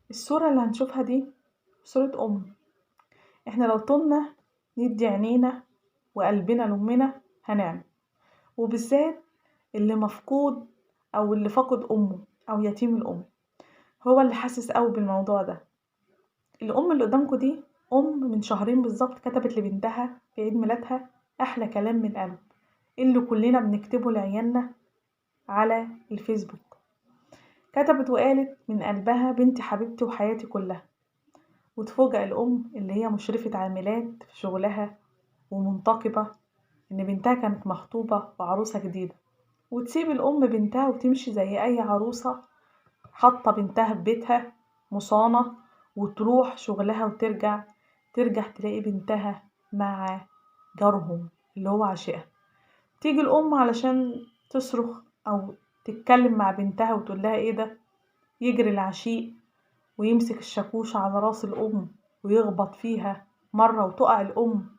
الصورة اللي هنشوفها دي صورة احنا لو طولنا ندي عينينا وقلبنا لأمنا هنعمل، وبالذات اللي مفقود أو اللي فقد أمه أو يتيم الأم هو اللي حاسس أوي بالموضوع ده. الأم اللي قدامكوا دي من شهرين بالظبط كتبت لبنتها في عيد ميلادها أحلى كلام من القلب اللي كلنا بنكتبه لعيالنا على الفيسبوك. كتبت وقالت من قلبها: بنتي حبيبتي وحياتي كلها. وتفوجئ الأم اللي هي مشرفة عاملات في شغلها ومنتقبة إن بنتها كانت مخطوبة وعروسة جديدة، وتسيب الأم بنتها وتمشي زي أي عروسة حاطة بنتها في بيتها مصانة وتروح شغلها وترجع تلاقي بنتها مع جارهم اللي هو عشقها. تيجي الأم علشان تصرخ أو تتكلم مع بنتها وتقول لها إيه ده، يجري العشيق ويمسك الشاكوش على راس الأم ويخبط فيها مرة وتقع الأم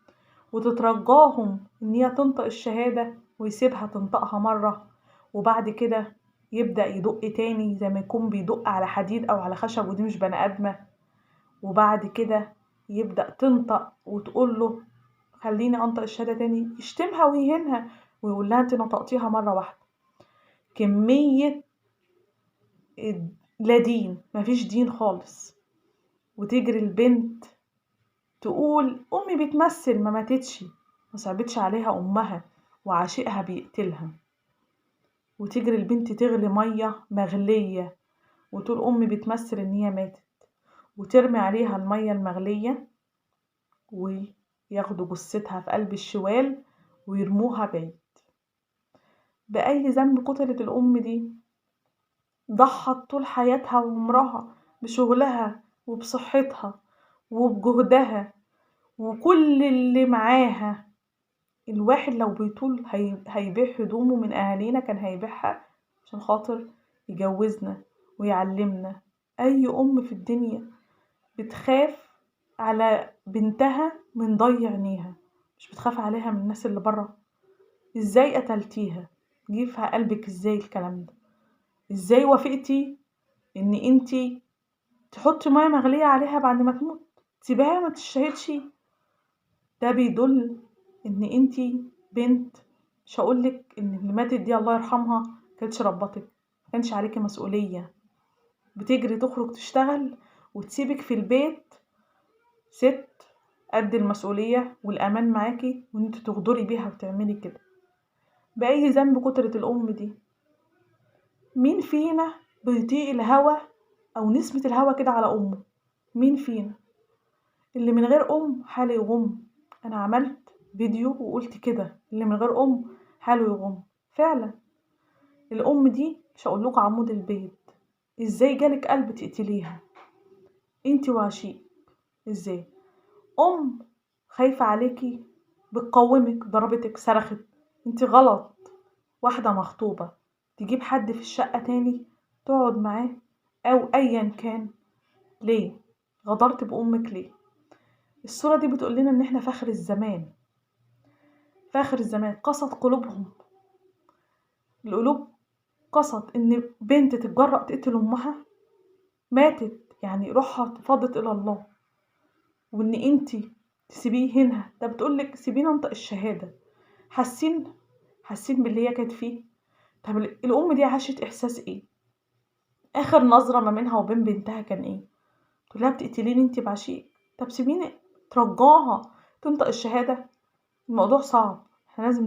وتترجاهم إن هي تنطق الشهادة ويسيبها تنطقها مرة، وبعد كده يبدأ يدق تاني زي ما يكون بيدق على حديد أو على خشب ودي مش بني آدمة، وبعد كده يبدأ تنطق وتقوله خليني أنطق الشهادة تاني، يشتمها ويهينها ويقول لها انت نطقتيها مرة واحدة. كمية لا دين، مفيش دين خالص. وتجري البنت تقول أمي بتمثل ما ماتتش، ما صعبتش عليها أمها وعاشقها بيقتلها. وتجري البنت تغلي مية مغلية وتقول أمي بتمثل إن هي ماتت، وترمي عليها المية المغلية وياخدوا جثتها في قلب الشوال ويرموها بعيد. بأي ذنب قتلت الأم دي؟ ضحت طول حياتها وعمرها بشغلها وبصحتها وبجهدها وكل اللي معاها. الواحد لو بيطول هيبيع هدومه من أهالينا كان هيبيعها عشان خاطر يجوزنا ويعلمنا. أي أم في الدنيا بتخاف على بنتها من ضيع عينيها، مش بتخاف عليها من الناس اللي برا. ازاي قتلتيها؟ جه في قلبك ازاي الكلام ده؟ ازاي وافقتي ان انتي تحطي ميه مغليه عليها بعد ما تموت تسيبيها ما تشهدش؟ ده بيدل ان انتي بنت. مش هقولك ان اللي ماتت دي الله يرحمها كانتش ربتك، كانش عليكي مسؤوليه، بتجري تخرج تشتغل وتسيبك في البيت ست قد المسؤوليه والامان معاكي وان انت تغدري بيها وتعملي كده. باي ذنب قتلت الام دي؟ مين فينا بيطيق الهوى او نسمة الهوى كده على امه؟ مين فينا؟ اللي من غير حاله يغم. انا عملت فيديو وقلت كده، اللي من غير حاله يغم فعلا. الام دي مش هقولكوا عمود البيت، ازاي جالك قلب تقتليها انتي وعشيق؟ ازاي خايفة عليكي بتقومك ضربتك صرخت؟ انتي غلط. واحدة مخطوبة تجيب حد في الشقة تاني تقعد معاه او ايا كان، ليه غدرت بأمك ليه؟ الصورة دي بتقول لنا ان احنا فخر الزمان. فاخر الزمان قسط قلوبهم. القلوب قسط ان بنت تتجرأ تقتل امها، ماتت يعني روحها فاضت الى الله، وان انتي تسيبيه هنا. ده بتقولك سيبيني انطق الشهادة. حاسين باللي هي كانت فيه. طب الام دي عاشت احساس ايه؟ اخر نظرة ما بينها وبين بنتها كان ايه؟ تقولها بتقتليني انتي بعشيق؟ طب سيبيني. ترجعها تنطق الشهادة. الموضوع صعب، احنا لازم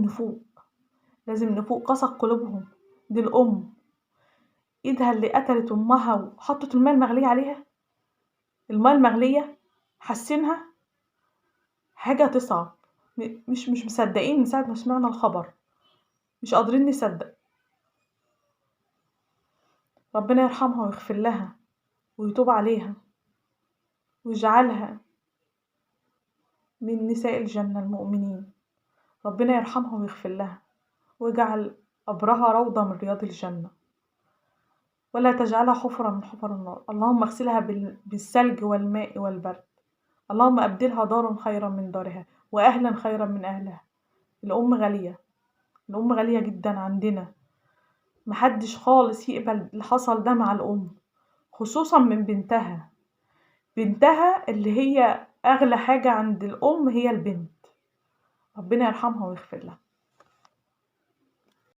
نفوق. قسى قلوبهم. دي الأم ايدها اللي قتلت أمها وحطت الماء المغلية عليها. الماء المغلية حاسينها حاجة تصعب. مش مصدقين من ساعة ما سمعنا الخبر، مش قادرين نصدق. ربنا يرحمها ويغفر لها ويتوب عليها ويجعلها من نساء الجنة المؤمنين. ربنا يرحمها ويغفر لها ويجعل قبرها روضة من رياض الجنة، ولا تجعلها حفرة من حفر النار. اللهم اغسلها بالثلج والماء والبرد. اللهم أبدلها دارا خيرا من دارها وأهلا خيرا من أهلها. الأم غالية، الأم غالية جدا عندنا. محدش خالص يقبل اللي حصل ده مع الأم، خصوصا من بنتها. بنتها اللي هي أغلى حاجة عند الأم هي البنت. ربنا يرحمها ويغفر لها.